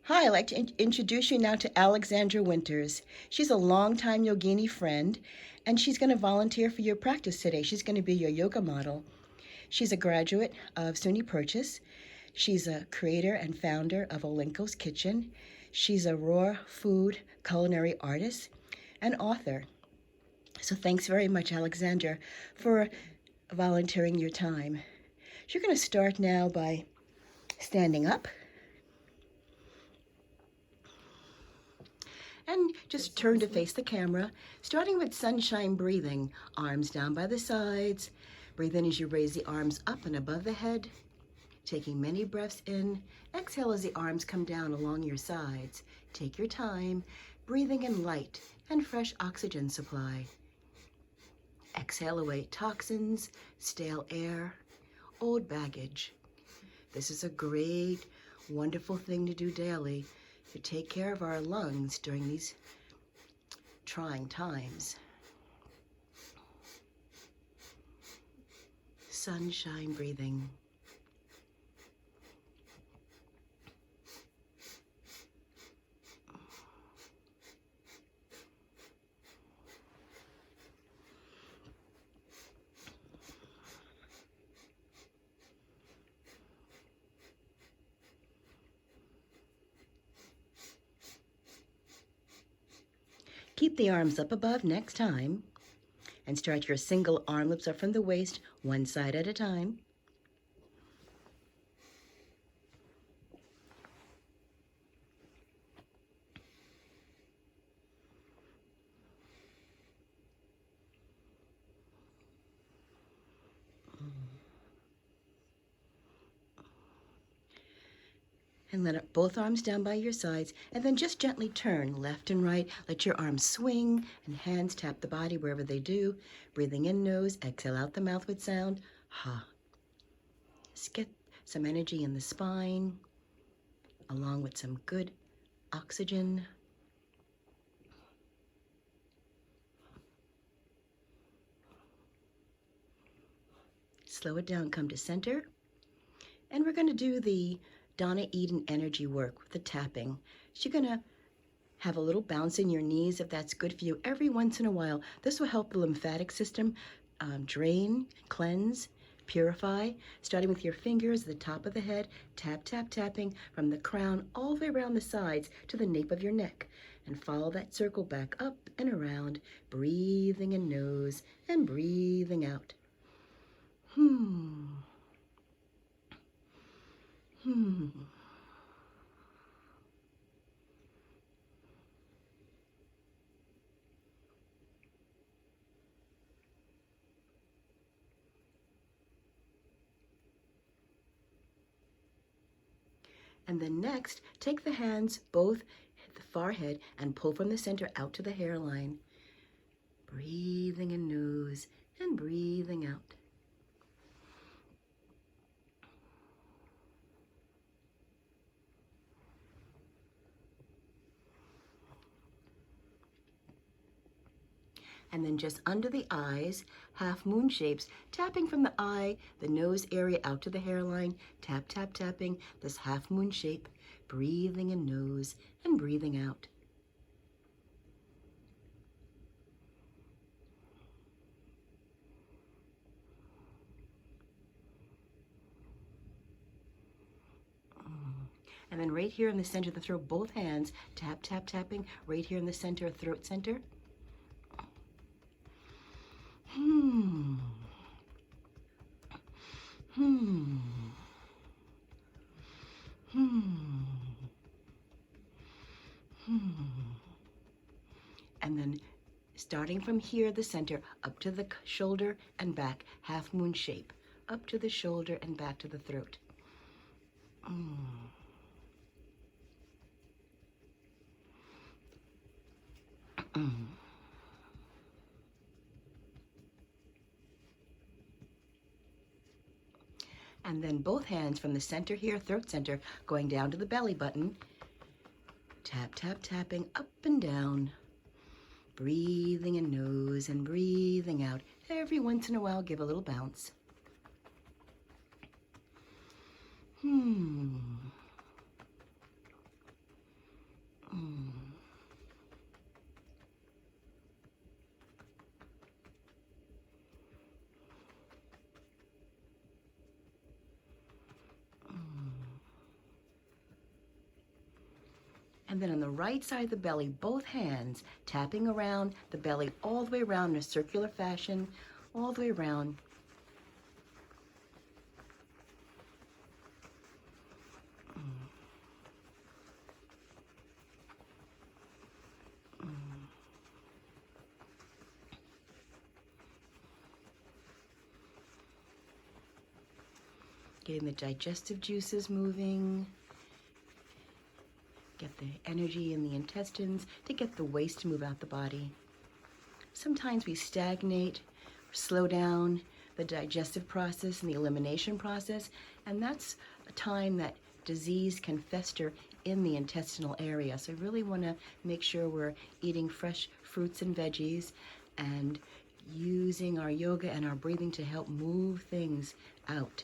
Hi, I'd like to introduce you now to Aleksandra Winters. She's a longtime yogini friend, and she's going to volunteer for your practice today. She's going to be your yoga model. She's a graduate of SUNY Purchase. She's a creator and founder of Olenko's Kitchen. She's a raw food culinary artist and author. So thanks very much, Aleksandra, for volunteering your time. You're going to start now by standing up. And just turn to face the camera, starting with sunshine breathing. Arms down by the sides. Breathe in as you raise the arms up and above the head, taking many breaths in. Exhale as the arms come down along your sides. Take your time, breathing in light and fresh oxygen supply. Exhale away toxins, stale air, old baggage. This is a great, wonderful thing to do daily to take care of our lungs during these trying times. Sunshine breathing. Keep the arms up above next time, and start your single arm lifts up from the waist, one side at a time. And let up both arms down by your sides, and then just gently turn left and right. Let your arms swing and hands tap the body wherever they do. Breathing in nose, exhale out the mouth with sound. Ha. Just get some energy in the spine, along with some good oxygen. Slow it down, come to center. And we're going to do the Donna Eden energy work with the tapping. So you're going to have a little bounce in your knees if that's good for you every once in a while. This will help the lymphatic system drain, cleanse, purify. Starting with your fingers at the top of the head, tap, tap, tapping from the crown all the way around the sides to the nape of your neck. And follow that circle back up and around, breathing in nose and breathing out. And then next, take the hands, both at the forehead, and pull from the center out to the hairline. Breathing in nose and breathing out. And then just under the eyes, half moon shapes, tapping from the eye, the nose area out to the hairline, tap, tap, tapping this half moon shape, breathing in nose and breathing out. And then right here in the center of the throat, both hands, tap, tap, tapping, right here in the center, throat center. And then starting from here, the center, up to the shoulder and back, half moon shape, up to the shoulder and back to the throat. And then both hands from the center here, throat center, going down to the belly button. Tap, tap, tapping up and down. Breathing in nose and breathing out. Every once in a while, give a little bounce. And then on the right side of the belly, both hands tapping around the belly all the way around in a circular fashion, all the way around. Getting the digestive juices moving. Get the energy in the intestines to get the waste to move out the body. Sometimes we stagnate, slow down the digestive process and the elimination process, and that's a time that disease can fester in the intestinal area. So we really want to make sure we're eating fresh fruits and veggies and using our yoga and our breathing to help move things out.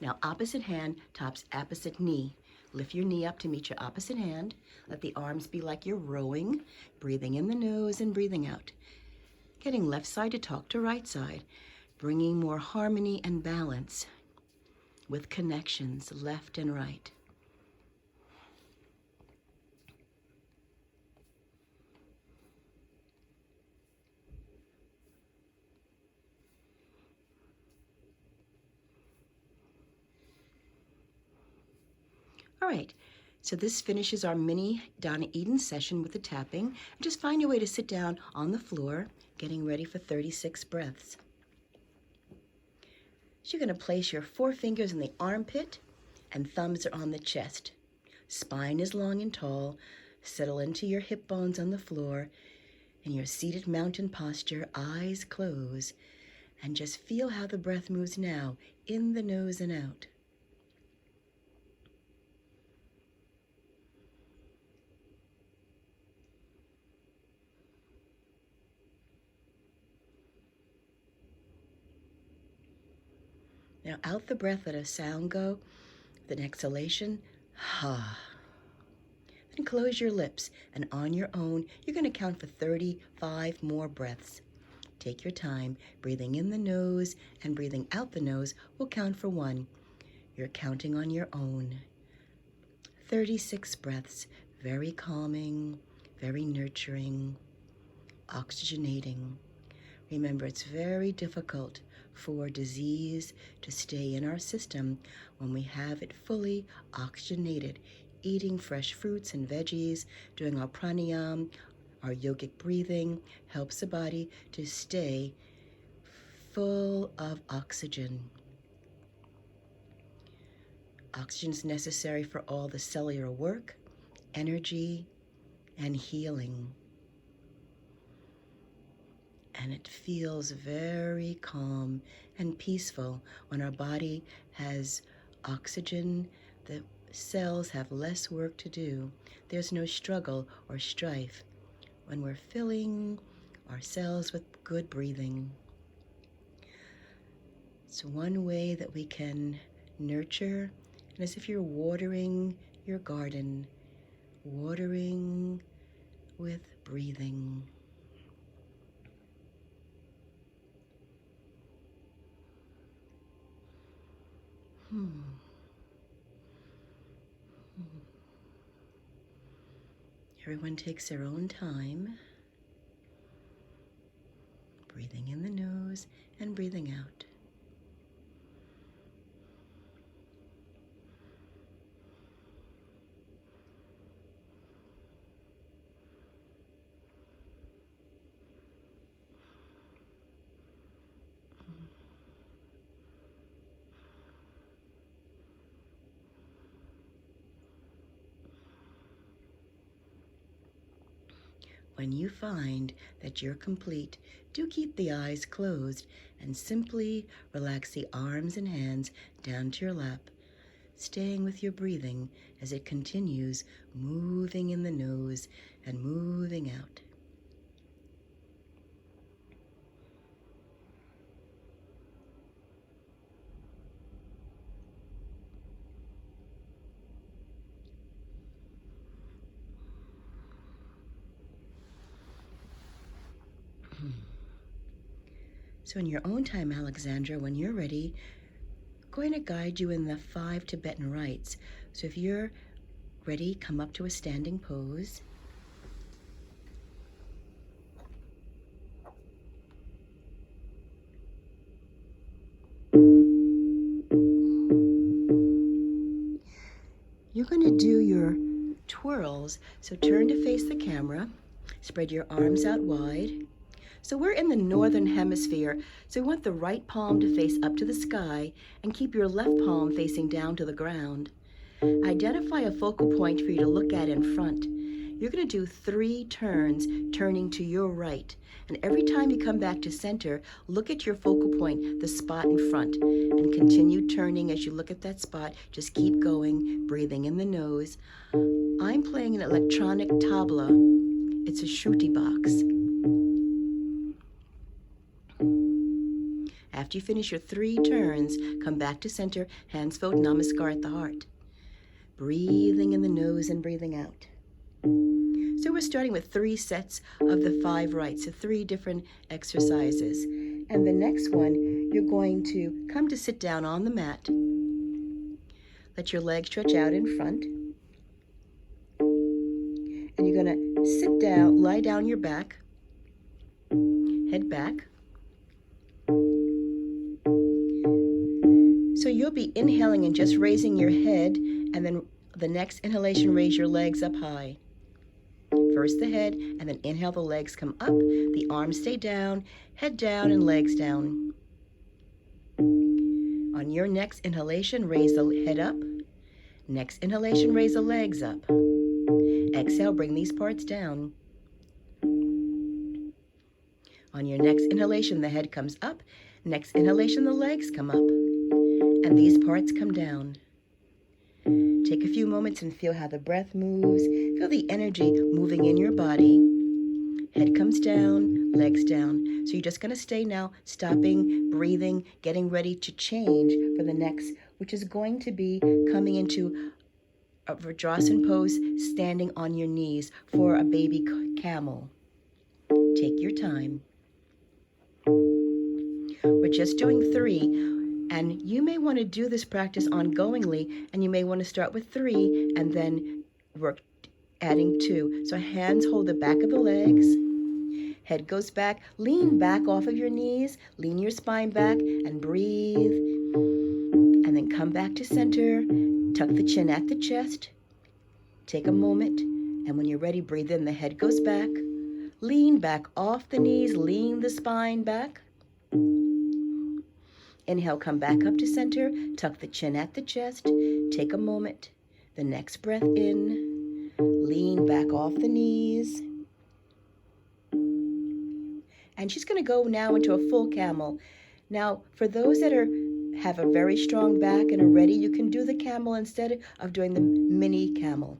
Now, opposite hand tops opposite knee. Lift your knee up to meet your opposite hand. Let the arms be like you're rowing, breathing in the nose and breathing out. Getting left side to talk to right side, bringing more harmony and balance with connections left and right. All right, so this finishes our mini Donna Eden session with the tapping. Just find your way to sit down on the floor, getting ready for 36 breaths. So you're going to place your forefingers in the armpit and thumbs are on the chest. Spine is long and tall. Settle into your hip bones on the floor in your seated mountain posture, eyes closed, and just feel how the breath moves now in the nose and out. Now out the breath, let a sound go. With an exhalation, ha. Then close your lips, and on your own, you're going to count for 35 more breaths. Take your time. Breathing in the nose and breathing out the nose will count for 1. You're counting on your own. 36 breaths, very calming, very nurturing, oxygenating. Remember, it's very difficult for disease to stay in our system when we have it fully oxygenated. Eating fresh fruits and veggies, doing our pranayama, our yogic breathing, helps the body to stay full of oxygen. Oxygen is necessary for all the cellular work, energy, and healing. And it feels very calm and peaceful when our body has oxygen. The cells have less work to do. There's no struggle or strife when we're filling our cells with good breathing. It's one way that we can nurture, and as if you're watering your garden, watering with breathing. Everyone takes their own time, breathing in the nose and breathing out. When you find that you're complete, do keep the eyes closed and simply relax the arms and hands down to your lap, staying with your breathing as it continues moving in the nose and moving out. So in your own time, Aleksandra, when you're ready, I'm going to guide you in the 5 Tibetan rites. So if you're Ready? Come up to a standing pose. You're going to do your twirls, so turn to face the camera, spread your arms out wide. So we're in the northern hemisphere, so we want the right palm to face up to the sky and keep your left palm facing down to the ground. Identify a focal point for you to look at in front. You're going to do 3 turns, turning to your right. And every time you come back to center, look at your focal point, the spot in front, and continue turning as you look at that spot. Just keep going, breathing in the nose. I'm playing an electronic tabla. It's a shruti box. After you finish your 3 turns, come back to center, hands fold namaskar at the heart. Breathing in the nose and breathing out. So we're starting with 3 sets of the 5 rites, so 3 different exercises. And the next one, you're going to come to sit down on the mat. Let your legs stretch out in front. And you're going to sit down, lie down your back, head back. So you'll be inhaling and just raising your head, and then the next inhalation, raise your legs up high. First the head, and then inhale, the legs come up, the arms stay down, head down and legs down. On your next inhalation, raise the head up. Next inhalation, raise the legs up. Exhale, bring these parts down. On your next inhalation, the head comes up. Next inhalation, the legs come up. And these parts come down. Take a few moments and feel how the breath moves. Feel the energy moving in your body. Head comes down, legs down. So you're just going to stay now, stopping, breathing, getting ready to change for the next, which is going to be coming into a Vajrasana pose, standing on your knees for a baby camel. Take your time. We're just doing 3. And you may want to do this practice ongoingly, and you may want to start with 3 and then work adding 2. So hands hold the back of the legs, head goes back, lean back off of your knees, lean your spine back and breathe. And then come back to center, tuck the chin at the chest, take a moment, and when you're ready, breathe in, the head goes back, lean back off the knees, lean the spine back. Inhale, come back up to center, tuck the chin at the chest, take a moment. The next breath in, lean back off the knees. And she's going to go now into a full camel. Now, for those that have a very strong back and are ready, you can do the camel instead of doing the mini camel.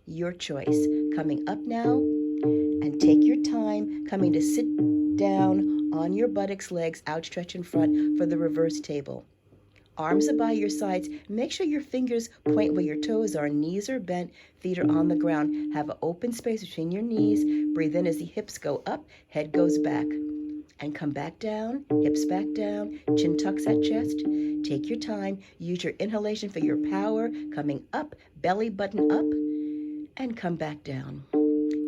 Your choice. Coming up now, and take your time coming to sit down on your buttocks, legs outstretched in front for the reverse table. Arms are by your sides. Make sure your fingers point where your toes are. Knees are bent, feet are on the ground. Have an open space between your knees. Breathe in as the hips go up, head goes back. And come back down, hips back down, chin tucks at chest. Take your time. Use your inhalation for your power. Coming up, belly button up, and come back down.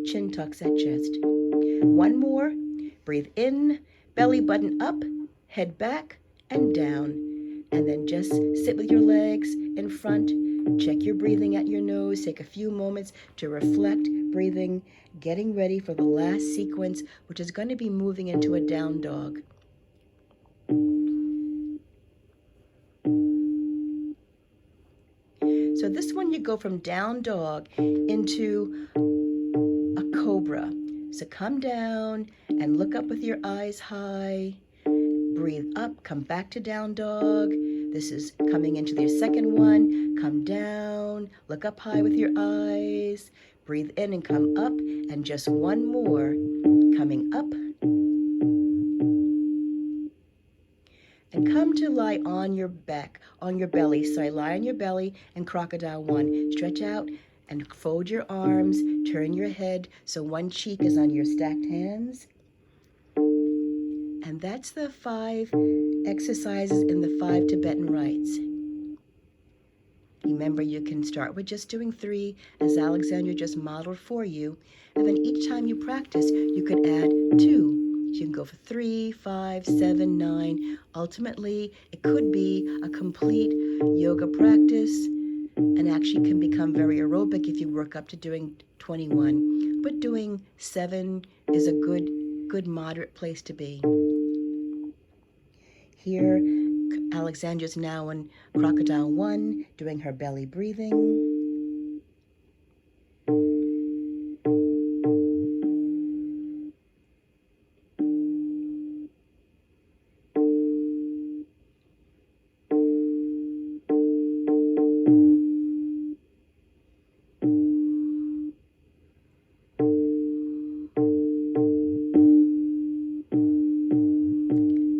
Chin tucks at chest. One more. Breathe in, belly button up, head back and down. And then just sit with your legs in front. Check your breathing at your nose. Take a few moments to reflect, breathing, getting ready for the last sequence, which is going to be moving into a down dog. So this one, you go from down dog into a cobra. So come down and look up with your eyes high. Breathe up, come back to down dog. This is coming into your second one. Come down, look up high with your eyes. Breathe in and come up, and just one more. Coming up. And come to lie on your back, on your belly. So lie on your belly and crocodile 1. Stretch out and fold your arms, turn your head so one cheek is on your stacked hands. And that's the 5 exercises in the 5 Tibetan rites. You Remember, you can start with just doing 3, as Aleksandra just modeled for you, and then each time you practice, you could add 2. So you can go for 3, 5, 7, 9. Ultimately, it could be a complete yoga practice and actually can become very aerobic if you work up to doing 21. But doing 7 is a good moderate place to be. Here, Aleksandra's now in Crocodile 1, doing her belly breathing.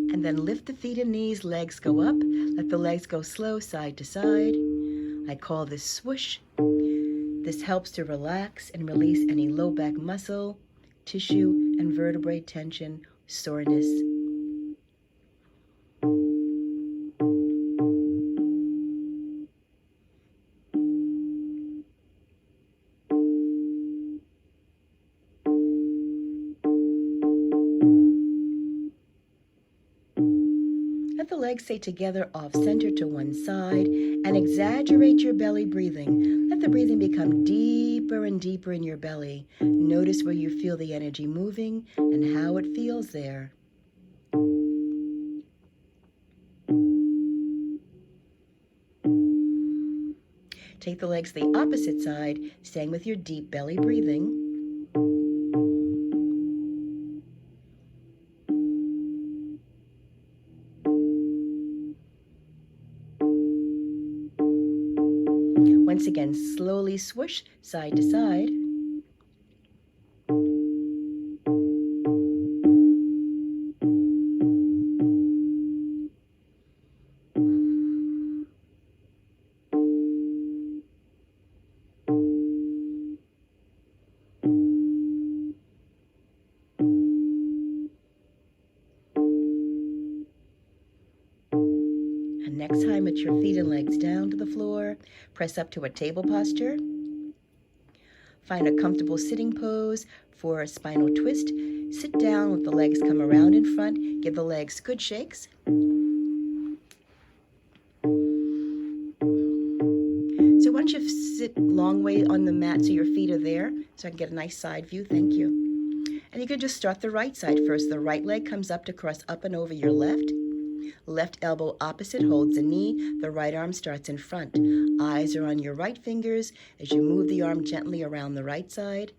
And then lift the feet and knees, legs go up. Let the legs go slow side to side. I call this swoosh. This helps to relax and release any low back muscle, tissue, and vertebrae tension, soreness. Let the legs stay together off center to one side and exaggerate your belly breathing. Let the breathing become deeper and deeper in your belly. Notice where you feel the energy moving and how it feels there. Take the legs to the opposite side, staying with your deep belly breathing. Once again, slowly swoosh side to side. And next time, put your feet and legs down to the floor. Press up to a table posture. Find a comfortable sitting pose for a spinal twist. Sit down with the legs come around in front. Give the legs good shakes. So why don't you sit long way on the mat so your feet are there, so I can get a nice side view. Thank you. And you can just start the right side first. The right leg comes up to cross up and over your left. Left elbow opposite holds the knee. The right arm starts in front. Eyes are on your right fingers as you move the arm gently around the right side.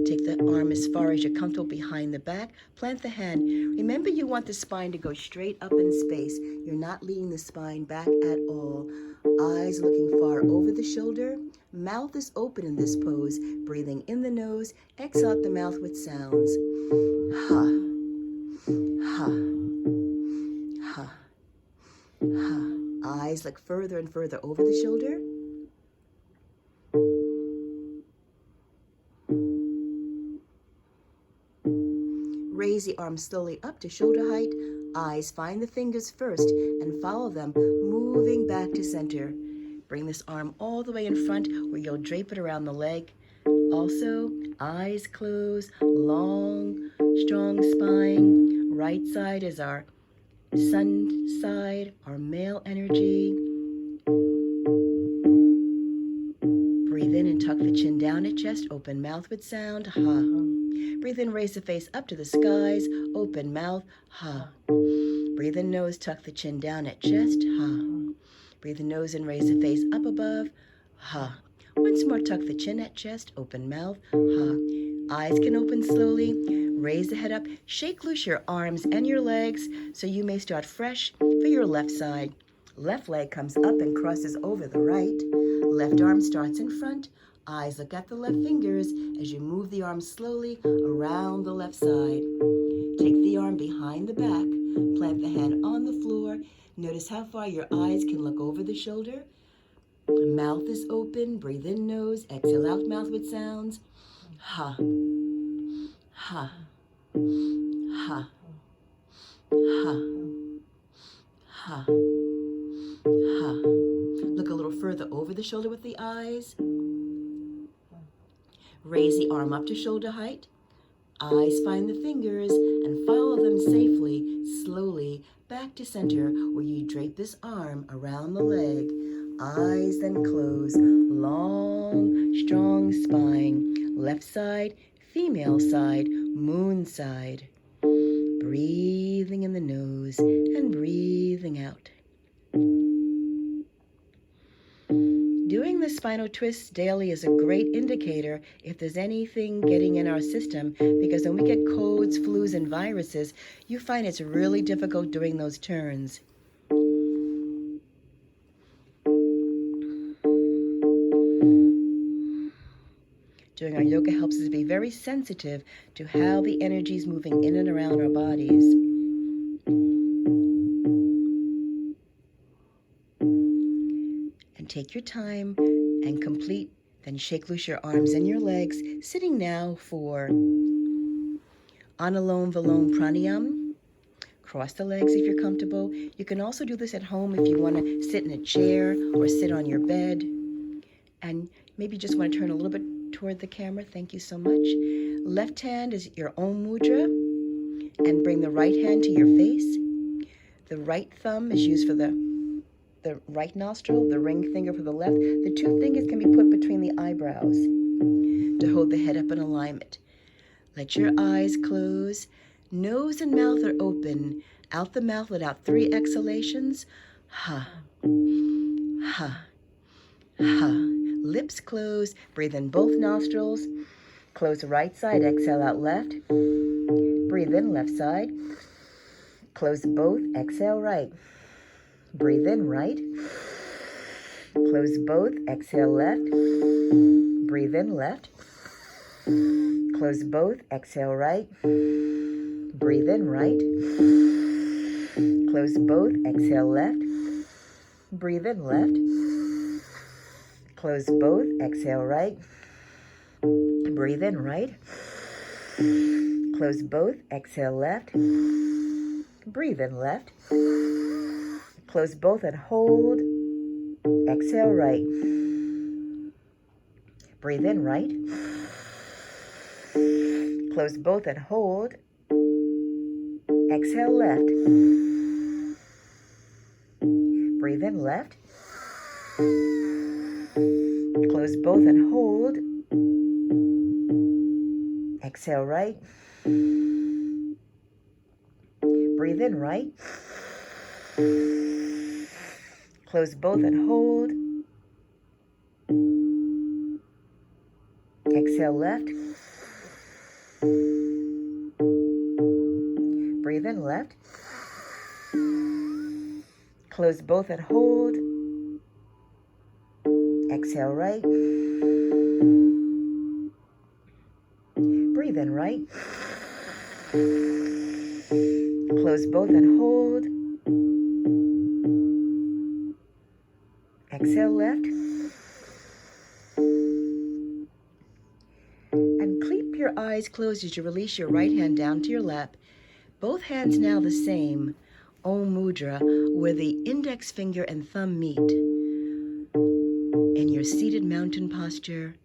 Take the arm as far as you're comfortable behind the back. Plant the hand. Remember, you want the spine to go straight up in space. You're not leaning the spine back at all. Eyes looking far over the shoulder. Mouth is open in this pose. Breathing in the nose. Exhale out the mouth with sounds. Ha. Ha. Ha. Ha. Eyes look further and further over the shoulder. Raise the arms slowly up to shoulder height. Eyes find the fingers first and follow them, moving back to center. Bring this arm all the way in front where you'll drape it around the leg. Also, eyes closed, long, strong spine. Right side is our sun side, our male energy. Breathe in and tuck the chin down at chest, open mouth with sound, ha. Breathe in, raise the face up to the skies, open mouth, ha. Breathe in, nose, tuck the chin down at chest, ha. Breathe in, nose and raise the face up above, ha. Once more, tuck the chin at chest, open mouth, ha. Eyes can open slowly, raise the head up, shake loose your arms and your legs so you may start fresh for your left side. Left leg comes up and crosses over the right. Left arm starts in front. Eyes look at the left fingers as you move the arm slowly around the left side. Take the arm behind the back. Plant the hand on the floor. Notice how far your eyes can look over the shoulder. Mouth is open. Breathe in nose. Exhale out mouth with sounds. Ha. Ha. Ha. Ha. Ha. Ha. Look a little further over the shoulder with the eyes. Raise the arm up to shoulder height. Eyes find the fingers and follow them safely, slowly, back to center where you drape this arm around the leg. Eyes then close. Long, strong spine. Left side, female side, moon side. Breathing in the nose and breathing out. Doing the spinal twists daily is a great indicator if there's anything getting in our system, because when we get colds, flus, and viruses, you find it's really difficult doing those turns. Doing our yoga helps us be very sensitive to how the energy is moving in and around our bodies. And take your time and complete, then shake loose your arms and your legs, sitting now for Anulom Vilom Pranayam. Cross the legs if you're comfortable. You can also do this at home if you want to sit in a chair or sit on your bed. And maybe you just want to turn a little bit toward the camera. Thank you so much. Left hand is your Om Mudra, and bring the right hand to your face. The right thumb is used for the right nostril, the ring finger for the left. The two fingers can be put between the eyebrows to hold the head up in alignment. Let your eyes close. Nose and mouth are open. Out the mouth, let out 3 exhalations. Ha, ha, ha. Lips closed. Breathe in both nostrils. Close the right side. Exhale out left. Breathe in left side. Close both. Exhale right. Breathe in right. Close both. Exhale left. Breathe in left. Close both. Exhale right. Breathe in right. Close both. Exhale left. Breathe in left. Close both. Exhale right. Breathe in right. Close both. Exhale left. Breathe in left. Close both and hold. Exhale right. Breathe in right. Close both and hold. Exhale left. Breathe in left. Close both and hold. Exhale right. Breathe in right. Close both and hold. Exhale left. Breathe in left. Close both and hold. Exhale right. Breathe in right. Close both and hold. Exhale left. And keep your eyes closed as you release your right hand down to your lap. Both hands now the same, Om Mudra, where the index finger and thumb meet. In your seated mountain posture,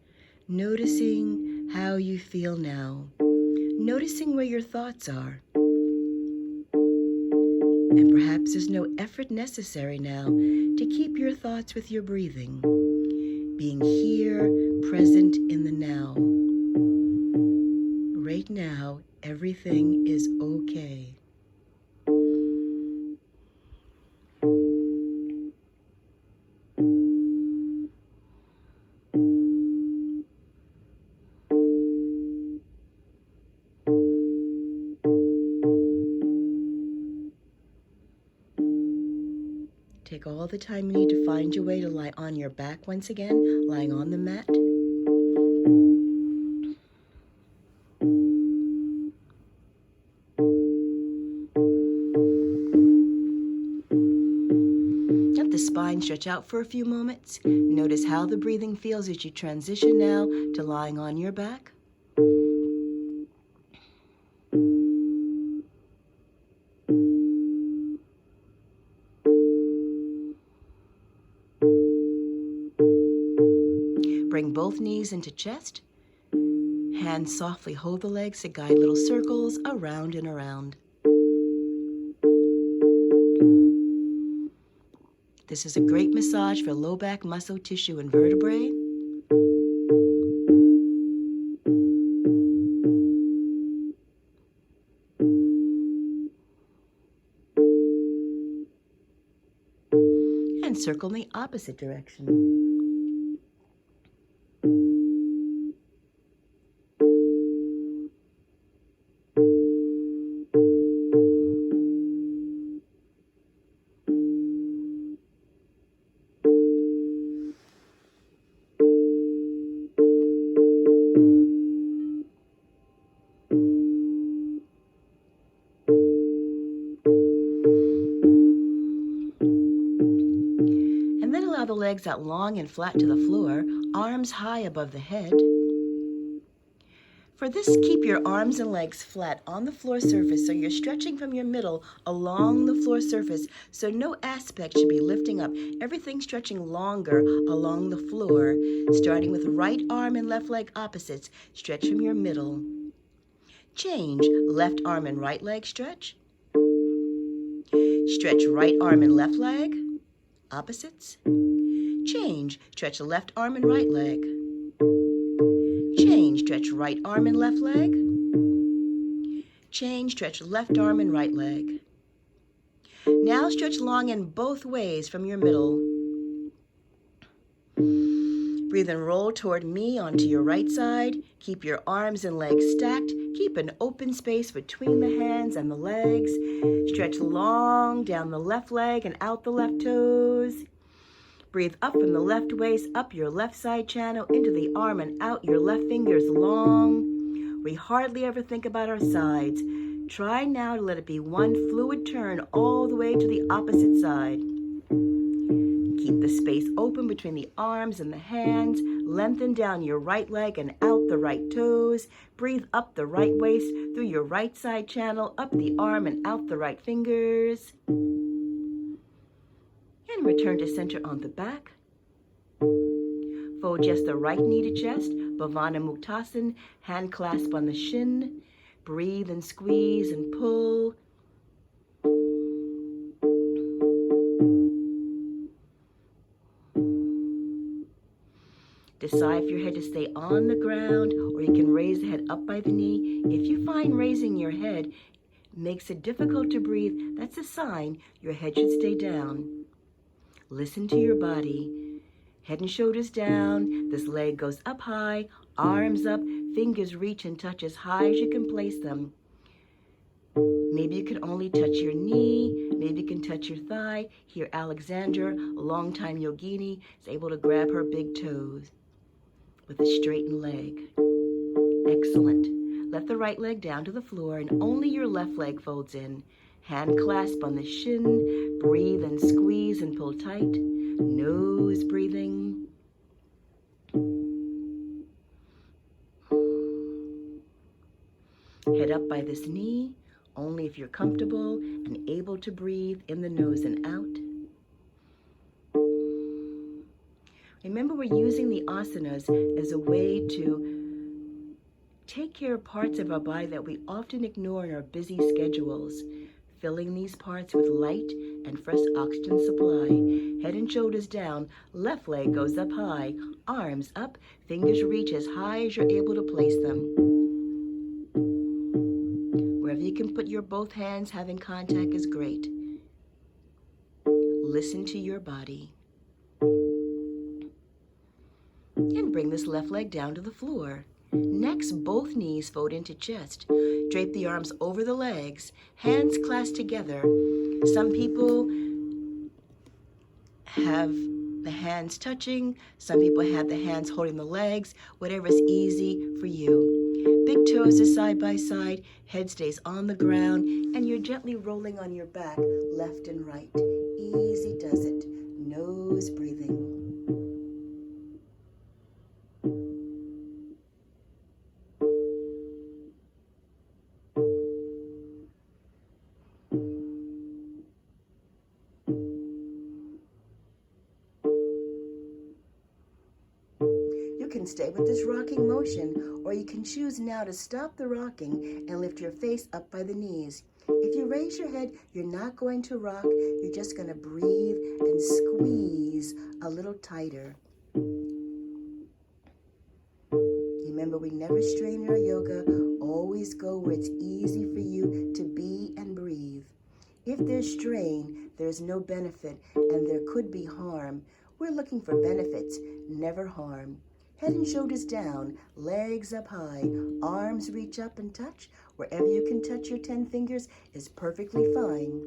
noticing how you feel now. Noticing where your thoughts are. And perhaps there's no effort necessary now to keep your thoughts with your breathing. Being here, present in the now. Right now, everything is okay. Take all the time you need to find your way to lie on your back once again, lying on the mat. Let the spine stretch out for a few moments. Notice how the breathing feels as you transition now to lying on your back. bring both knees into chest. Hands softly hold the legs to guide little circles around and around. This is a great massage for low back muscle tissue and vertebrae. And circle in the opposite direction. Allow the legs out long and flat to the floor, arms high above the head. For this, keep your arms and legs flat on the floor surface so you're stretching from your middle along the floor surface, so no aspect should be lifting up. Everything stretching longer along the floor, starting with right arm and left leg opposites. Stretch from your middle. Change, left arm and right leg stretch. Stretch right arm and left leg, opposites. Change, stretch left arm and right leg. Change, stretch right arm and left leg. Change, stretch left arm and right leg. Now stretch long in both ways from your middle. Breathe and roll toward me onto your right side. Keep your arms and legs stacked. Keep an open space between the hands and the legs. Stretch long down the left leg and out the left toes. Breathe up from the left waist, up your left side channel, into the arm and out your left fingers long. We hardly ever think about our sides. Try now to let it be one fluid turn all the way to the opposite side. Keep the space open between the arms and the hands. Lengthen down your right leg and out the right toes. Breathe up the right waist through your right side channel, up the arm and out the right fingers. And return to center on the back. Fold just the right knee to chest, Bhavana Muktasan, hand clasp on the shin. Breathe and squeeze and pull. Decide if your head to stay on the ground or you can raise the head up by the knee. If you find raising your head makes it difficult to breathe, that's a sign your head should stay down. Listen to your body. Head and shoulders down. This leg goes up high, arms up, fingers reach and touch as high as you can place them. Maybe you can only touch your knee. Maybe you can touch your thigh. Here, Aleksandra, a longtime yogini, is able to grab her big toes with a straightened leg. Excellent. Let the right leg down to the floor and only your left leg folds in. Hand clasp on the shin. Breathe and squeeze and pull tight. Nose breathing. Head up by this knee, only if you're comfortable and able to breathe in the nose and out. Remember, we're using the asanas as a way to take care of parts of our body that we often ignore in our busy schedules. Filling these parts with light and fresh oxygen supply. Head and shoulders down, left leg goes up high, arms up, fingers reach as high as you're able to place them. Wherever you can put your both hands having contact is great. Listen to your body. And bring this left leg down to the floor. Next, both knees fold into chest. Drape the arms over the legs, hands clasped together. Some people have the hands touching, some people have the hands holding the legs, whatever is easy for you. Big toes are side by side, head stays on the ground, and you're gently rolling on your back, left and right. Easy does it. Nose breathing. You You can stay with this rocking motion, or you can choose now to stop the rocking and lift your face up by the knees. If you raise your head, you're not going to rock. You're just going to breathe and squeeze a little tighter. Remember, we never strain in our yoga. Always go where it's easy for you to be and breathe. If there's strain, there's no benefit, and there could be harm. We're looking for benefits, never harm. Head and shoulders down, legs up high, arms reach up and touch. Wherever you can touch your 10 fingers is perfectly fine.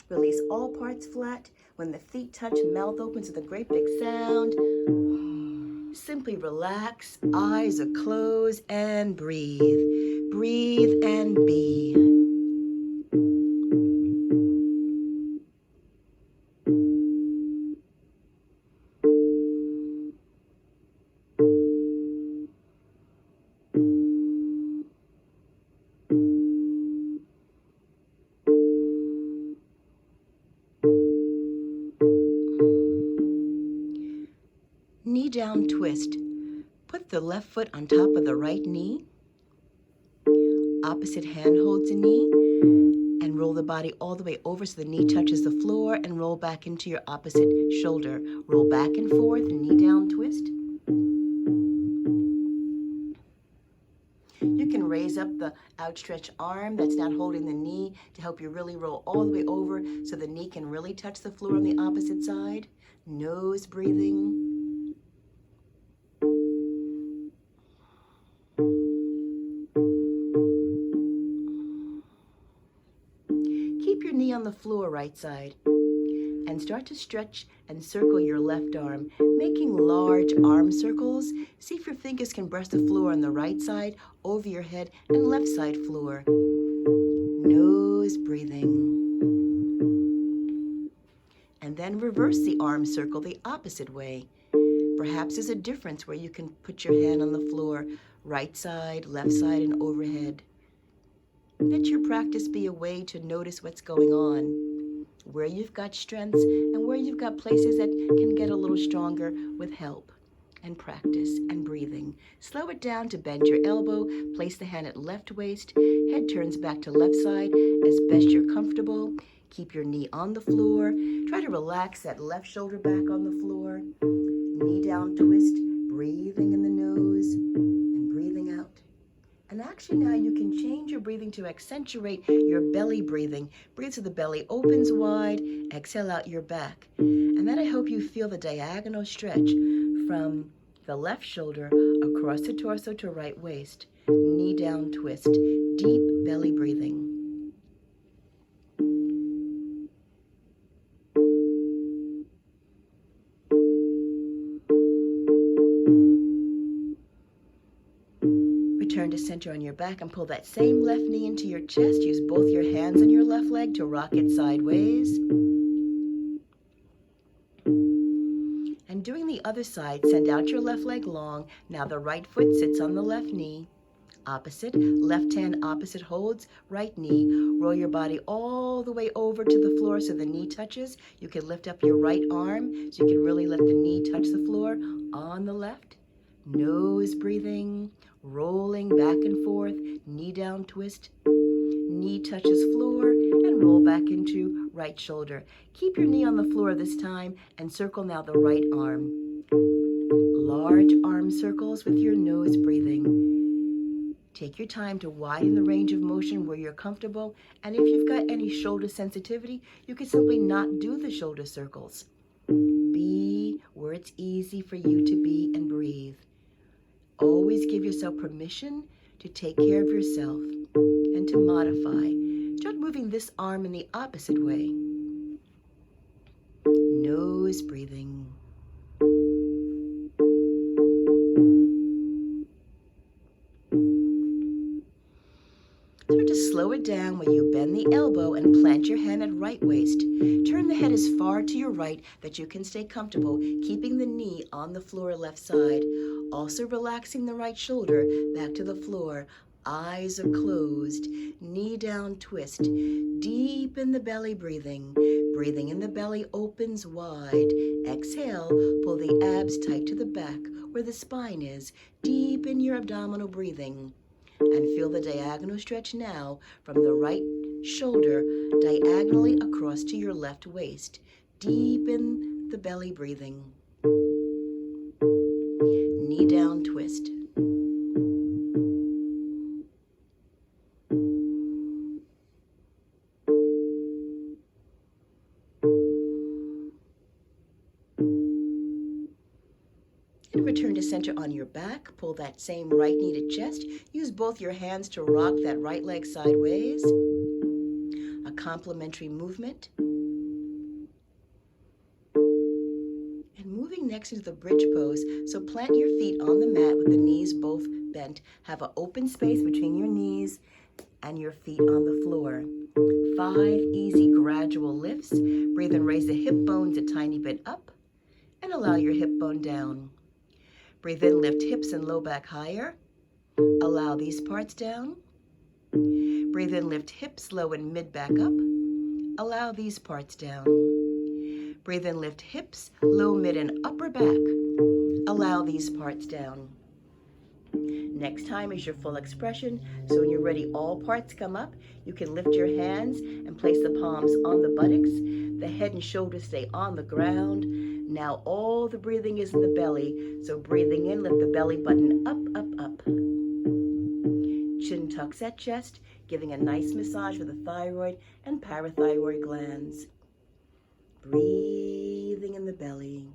Release all parts flat. When the feet touch, mouth opens with a great big sound. Simply relax, eyes are closed, and breathe. Breathe and be. Knee down twist. Put the left foot on top of the right knee. Opposite hand holds the knee, and roll the body all the way over so the knee touches the floor, and roll back into your opposite shoulder. Roll back and forth, knee down twist. You can raise up the outstretched arm that's not holding the knee to help you really roll all the way over so the knee can really touch the floor on the opposite side. Nose breathing. Keep your knee on the floor, right side, and start to stretch and circle your left arm, making large arm circles. See if your fingers can brush the floor on the right side, over your head, and left side floor. Nose breathing. And then reverse the arm circle the opposite way. Perhaps there's a difference where you can put your hand on the floor, right side, left side, and overhead. Let your practice be a way to notice what's going on, where you've got strengths and where you've got places that can get a little stronger with help and practice and breathing. Slow it down to bend your elbow, place the hand at left waist, head turns back to left side as best you're comfortable. Keep your knee on the floor. Try to relax that left shoulder back on the floor. Knee down twist, breathing in the nose and breathing out. And actually now you can change your breathing to accentuate your belly breathing. Breathe so the belly opens wide, exhale out your back. And then I hope you feel the diagonal stretch from the left shoulder across the torso to right waist. Knee down twist, deep belly breathing. Return to center on your back and pull that same left knee into your chest. Use both your hands on your left leg to rock it sideways. And doing the other side, send out your left leg long. Now the right foot sits on the left knee. Opposite, left hand opposite holds right knee. Roll your body all the way over to the floor so the knee touches. You can lift up your right arm so you can really let the knee touch the floor on the left. Nose breathing, rolling back and forth, knee down twist, knee touches floor, and roll back into right shoulder. Keep your knee on the floor this time and circle now the right arm. Large arm circles with your nose breathing. Take your time to widen the range of motion where you're comfortable, and if you've got any shoulder sensitivity, you can simply not do the shoulder circles. Be where it's easy for you to be and breathe. Always give yourself permission to take care of yourself and to modify. Start moving this arm in the opposite way. Nose breathing. Start to slow it down where you bend the elbow and plant your hand at right waist. Turn the head as far to your right that you can stay comfortable, keeping the knee on the floor left side. Also relaxing the right shoulder back to the floor. Eyes are closed, knee down twist, deep in the belly breathing. Breathing in the belly opens wide. Exhale, pull the abs tight to the back where the spine is. Deep in your abdominal breathing. And feel the diagonal stretch now from the right shoulder diagonally across to your left waist. Deep in the belly breathing. Knee down twist. And return to center on your back. Pull that same right knee to chest. Use both your hands to rock that right leg sideways. A complementary movement. And moving next into the bridge pose. So plant your feet on the mat with the knees both bent. Have an open space between your knees and your feet on the floor. 5 easy gradual lifts. Breathe and raise the hip bones a tiny bit up and allow your hip bone down. Breathe in, lift hips and low back higher. Allow these parts down. Breathe in, lift hips, low and mid back up. Allow these parts down. Breathe in, lift hips, low, mid, and upper back. Allow these parts down. Next time is your full expression. So when you're ready, all parts come up. You can lift your hands and place the palms on the buttocks. The head and shoulders stay on the ground. Now all the breathing is in the belly. So breathing in, lift the belly button up, up, up. Chin tucks at chest, giving a nice massage for the thyroid and parathyroid glands. Breathing in the belly.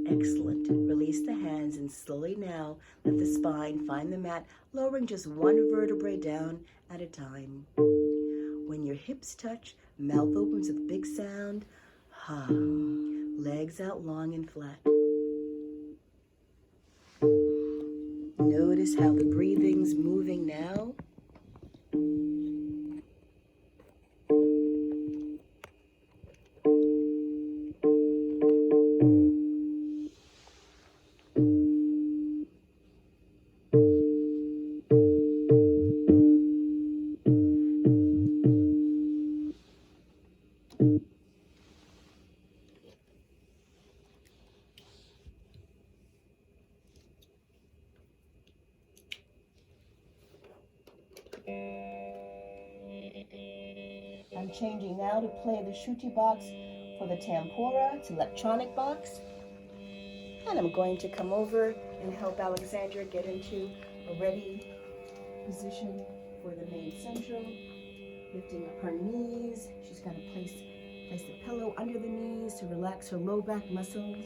Excellent. Release the hands and slowly now let the spine find the mat, lowering just one vertebrae down at a time. When your hips touch, mouth opens with a big sound. Ha. Legs out long and flat. Notice how the breathing's moving now. I'm changing now to play the shruti box for the tambura. It's an electronic box. And I'm going to come over and help Aleksandra get into a ready position for the main central. Lifting up her knees. She's going to place the pillow under the knees to relax her low back muscles,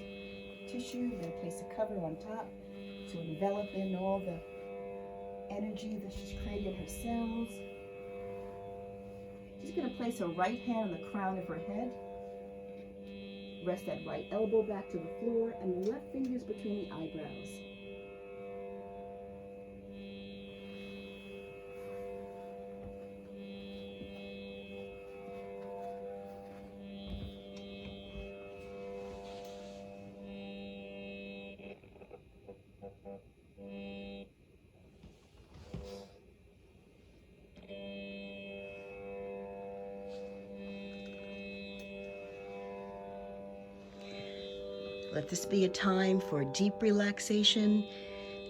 tissue. Then place a cover on top to envelop in all the energy that she's created in her cells. She's going to place her right hand on the crown of her head. Rest that right elbow back to the floor and the left fingers between the eyebrows. Let this be a time for deep relaxation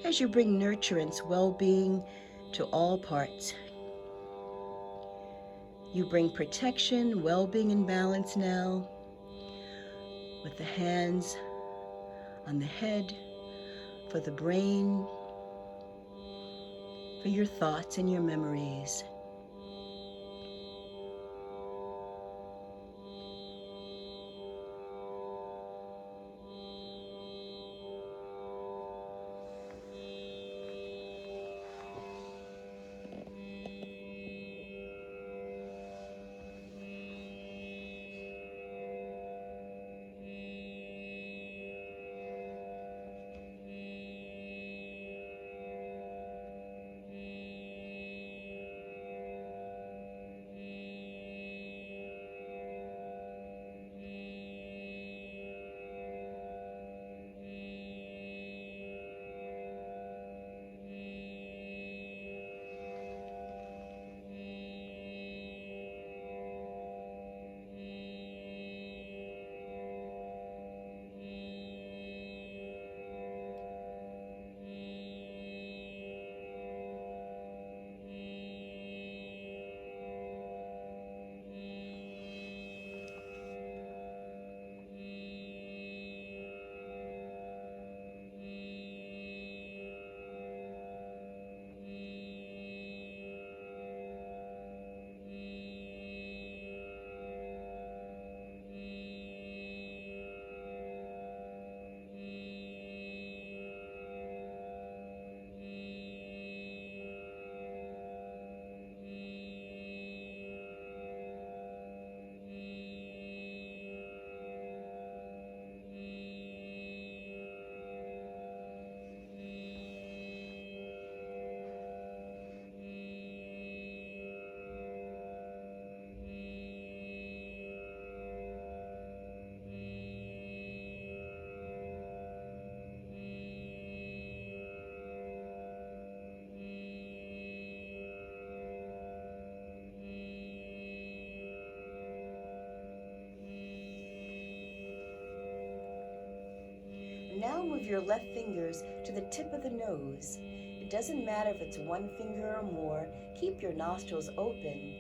as you bring nurturance, well-being to all parts. You bring protection, well-being, and balance now with the hands on the head, for the brain, for your thoughts and your memories. now move your left fingers to the tip of the nose. It doesn't matter if it's one finger or more. Keep your nostrils open.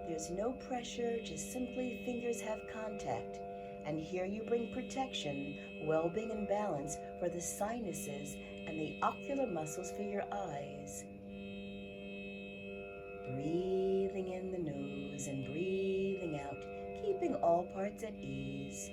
There's no pressure, just simply fingers have contact. And here you bring protection, well-being and balance for the sinuses and the ocular muscles for your eyes. Breathing in the nose and breathing out, keeping all parts at ease.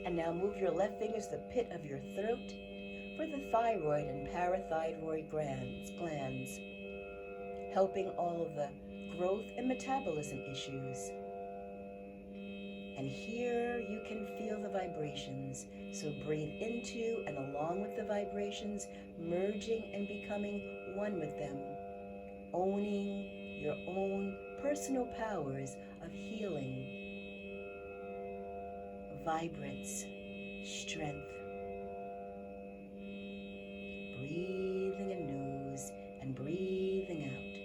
And now move your left fingers to the pit of your throat for the thyroid and parathyroid glands, helping all of the growth and metabolism issues. And here you can feel the vibrations. So breathe into and along with the vibrations, merging and becoming one with them, owning your own personal powers of healing, vibrance, strength. Breathing in nose and breathing out.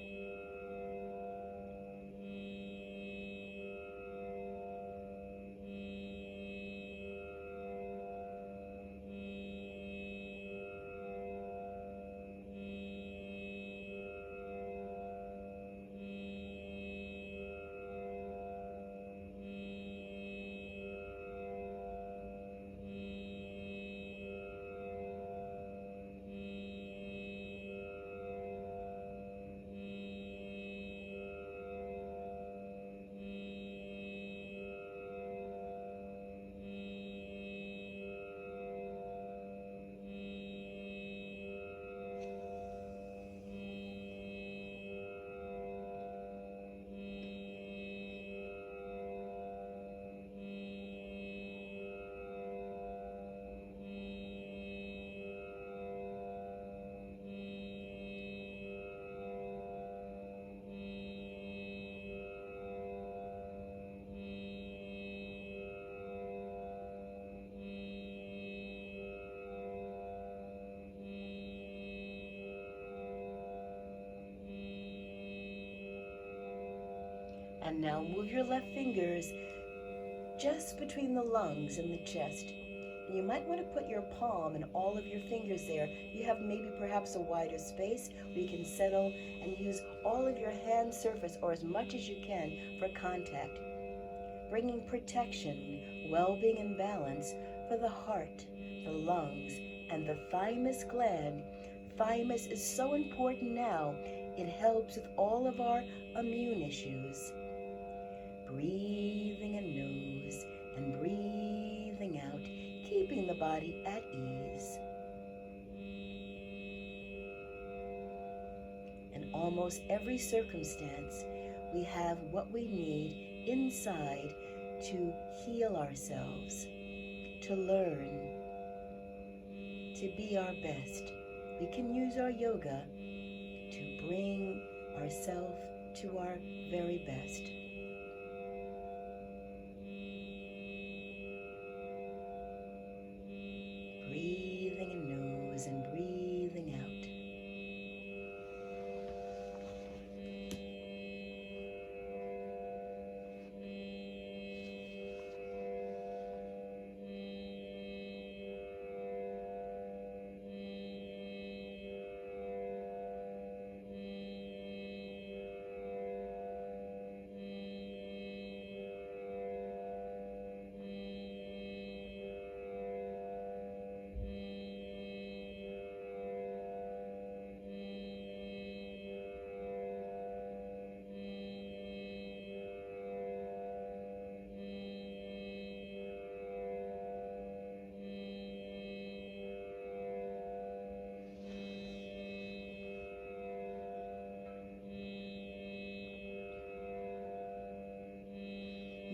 And now move your left fingers just between the lungs and the chest. And you might want to put your palm and all of your fingers there. You have maybe perhaps a wider space where you can settle and use all of your hand surface or as much as you can for contact. Bringing protection, well-being and balance for the heart, the lungs, and the thymus gland. Thymus is so important now. It helps with all of our immune issues. Breathing in nose and breathing out, keeping the body at ease. In almost every circumstance, we have what we need inside to heal ourselves, to learn, to be our best. We can use our yoga to bring ourselves to our very best. Breathing in nose and breathing out.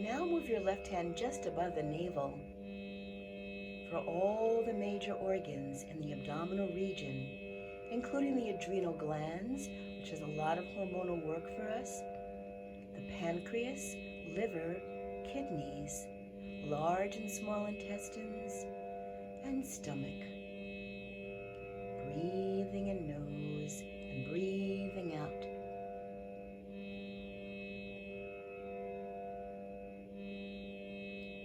Now move your left hand just above the navel for all the major organs in the abdominal region, including the adrenal glands, which is a lot of hormonal work for us, the pancreas, liver, kidneys, large and small intestines, and stomach. Breathing in nose and breathing out.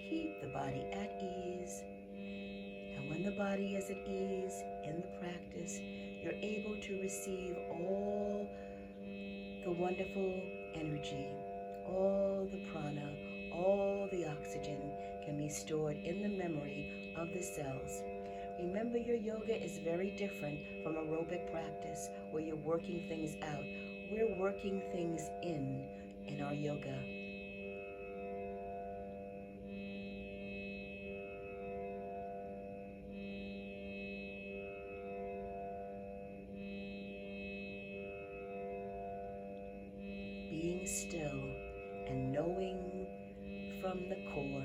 Keep the body at ease. And when the body is at ease in the practice, you're able to receive all the wonderful energy, all the prana, all the oxygen can be stored in the memory of the cells. Remember, your yoga is very different from aerobic practice where you're working things out. We're working things in our yoga. Being still and knowing from the core.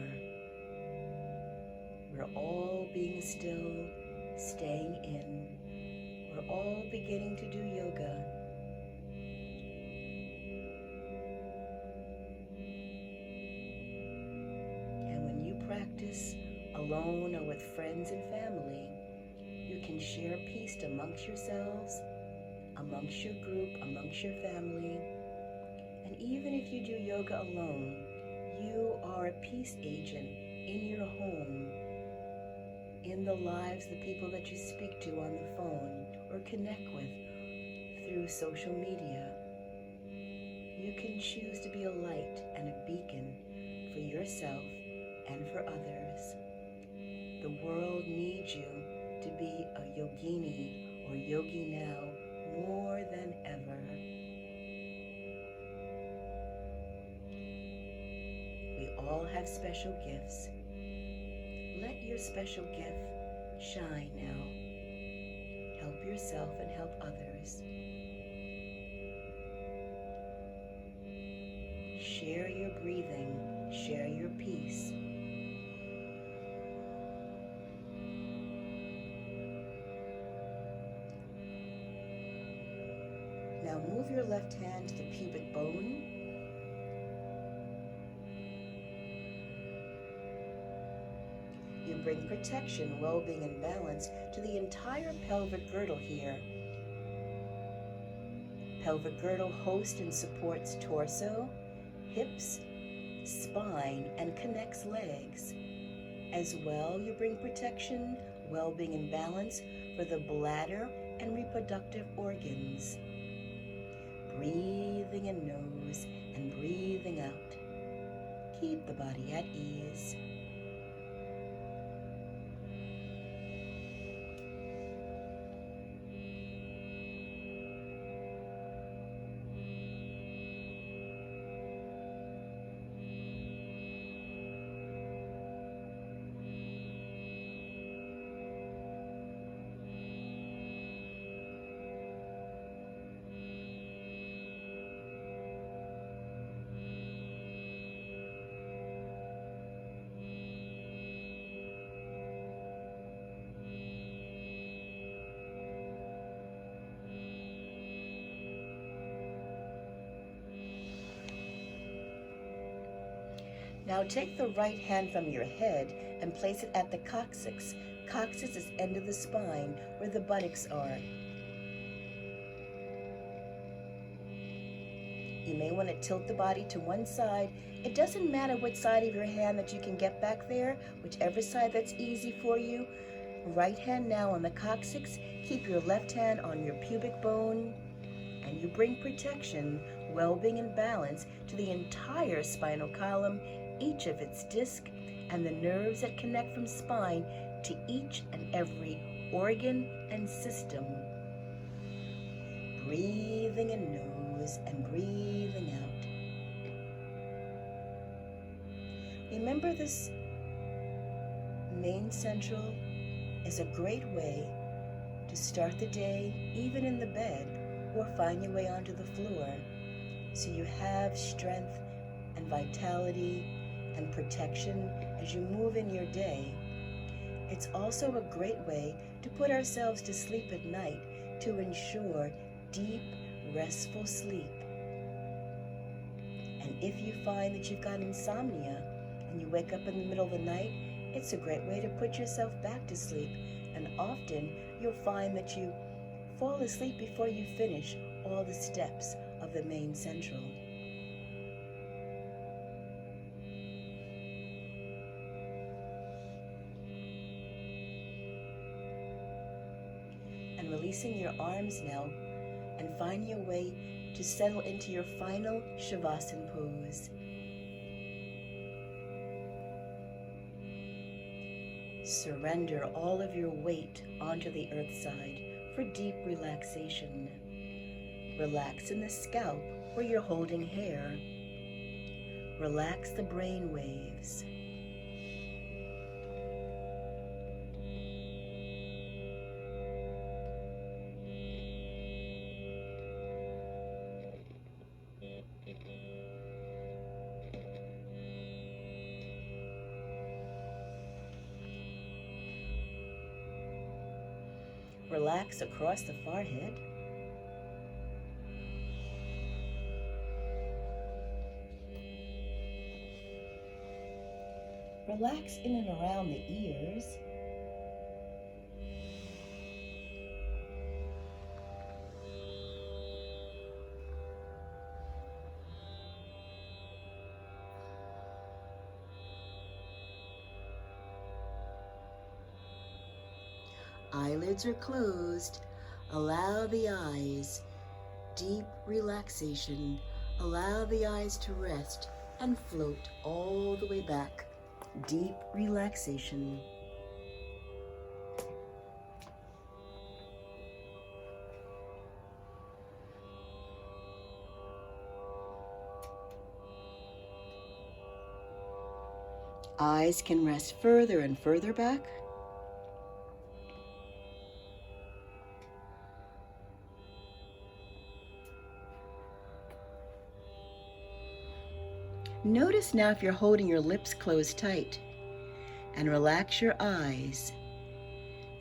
We're all being still, staying in. We're all beginning to do yoga. And when you practice alone or with friends and family, you can share peace amongst yourselves, amongst your group, amongst your family. And even if you do yoga alone, you are a peace agent in your home, in the lives, the people that you speak to on the phone or connect with through social media. You can choose to be a light and a beacon for yourself and for others. The world needs you to be a yogini or yogi now more than ever. We all have special gifts. Let your special gift shine now. Help yourself and help others. Share your breathing, share your peace. Now move your left hand to the pubic bone. You bring protection, well-being, and balance to the entire pelvic girdle here. Pelvic girdle hosts and supports torso, hips, spine, and connects legs. As well, you bring protection, well-being, and balance for the bladder and reproductive organs. Breathing in nose and breathing out. Keep the body at ease. Now take the right hand from your head and place it at the coccyx. Coccyx is end of the spine where the buttocks are. You may want to tilt the body to one side. It doesn't matter which side of your hand that you can get back there, whichever side that's easy for you. Right hand now on the coccyx. Keep your left hand on your pubic bone. And you bring protection, well-being, and balance to the entire spinal column, each of its discs, and the nerves that connect from spine to each and every organ and system. Breathing in nose and breathing out. Remember, this main central is a great way to start the day, even in the bed, or find your way onto the floor, so you have strength and vitality and protection as you move in your day. It's also a great way to put ourselves to sleep at night to ensure deep, restful sleep. And if you find that you've got insomnia and you wake up in the middle of the night, it's a great way to put yourself back to sleep. And often you'll find that you fall asleep before you finish all the steps of the main central. And releasing your arms now and finding your way to settle into your final Savasana pose. Surrender all of your weight onto the earth side for deep relaxation. Relax in the scalp where you're holding hair. Relax the brain waves. Relax across the forehead. Relax in and around the ears. Eyelids are closed. Allow the eyes. Deep relaxation. Allow the eyes to rest and float all the way back. Deep relaxation. Eyes can rest further and further back. Notice now if you're holding your lips closed tight, and relax your eyes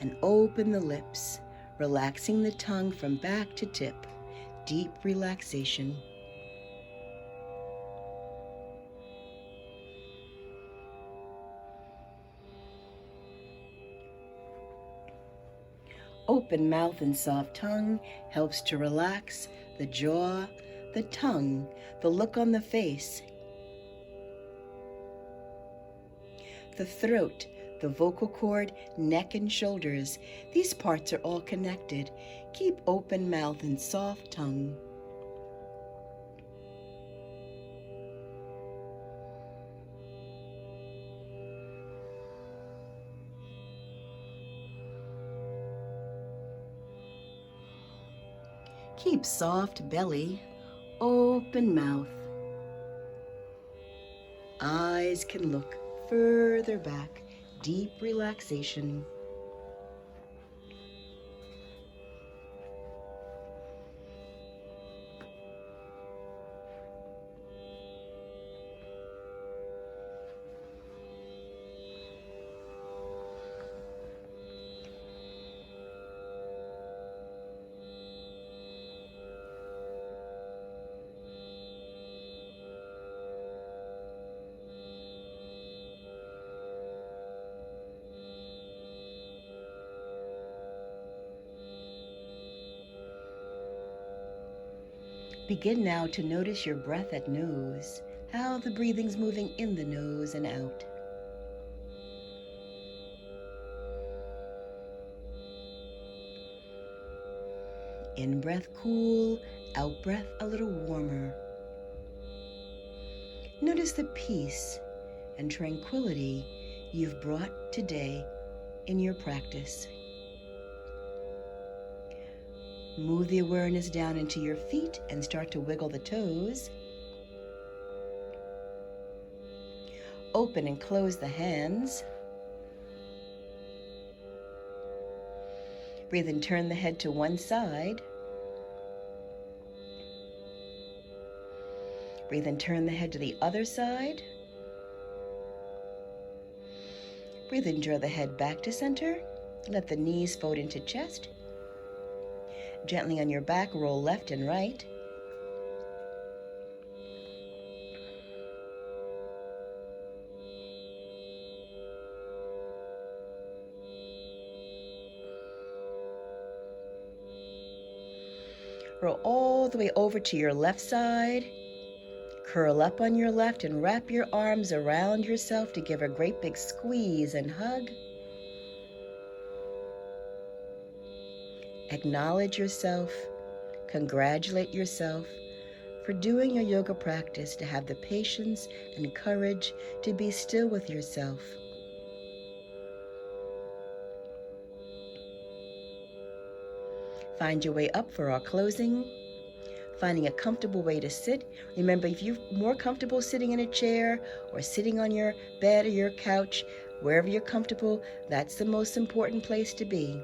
and open the lips, relaxing the tongue from back to tip. Deep relaxation. Open mouth and soft tongue helps to relax the jaw, the tongue, the look on the face, the throat, the vocal cord, neck and shoulders. These parts are all connected. Keep open mouth and soft tongue. Keep soft belly, open mouth. Eyes can look further back, deep relaxation. Begin now to notice your breath at nose, how the breathing's moving in the nose and out. In breath cool, out breath a little warmer. Notice the peace and tranquility you've brought today in your practice. Move the awareness down into your feet and start to wiggle the toes. Open and close the hands. Breathe and turn the head to one side. Breathe and turn the head to the other side. Breathe in, draw the head back to center. Let the knees fold into chest. Gently on your back, roll left and right. Roll all the way over to your left side. Curl up on your left and wrap your arms around yourself to give a great big squeeze and hug. Acknowledge yourself. Congratulate yourself for doing your yoga practice, to have the patience and courage to be still with yourself. Find your way up for our closing. Finding a comfortable way to sit. Remember, if you're more comfortable sitting in a chair or sitting on your bed or your couch, wherever you're comfortable, that's the most important place to be.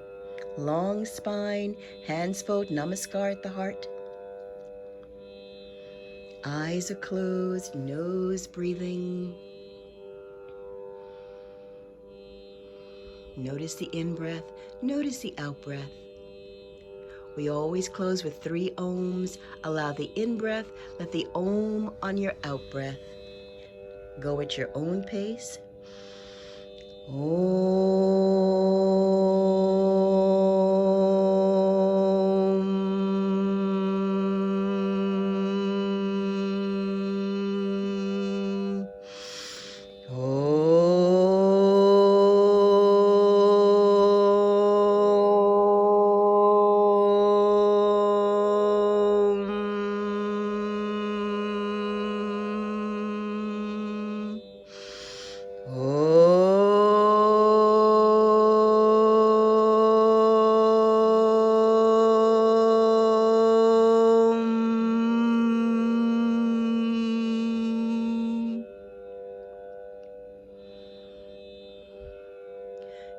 Long spine, hands fold, namaskar at the heart. Eyes are closed, nose breathing. Notice the in-breath, notice the out-breath. We always close with 3 ohms. Allow the in-breath, let the om on your out-breath. Go at your own pace.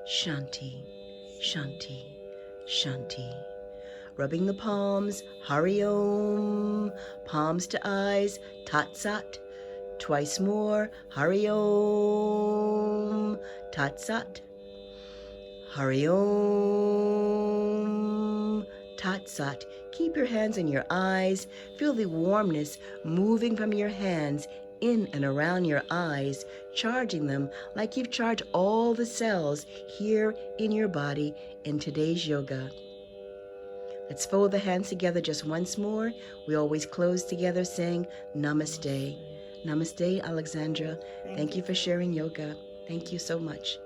Shanti, Shanti, Shanti. Rubbing the palms, Hari Om. Palms to eyes, Tat Sat. Twice more, Hari Om. Tat Sat. Hari Om. Tat Sat. Keep your hands on your eyes. Feel the warmness moving from your hands in and around your eyes, charging them like you've charged all the cells here in your body in today's yoga. Let's fold the hands together just once more. We always close together saying Namaste. Namaste, Aleksandra. Thank you for sharing yoga. Thank you so much.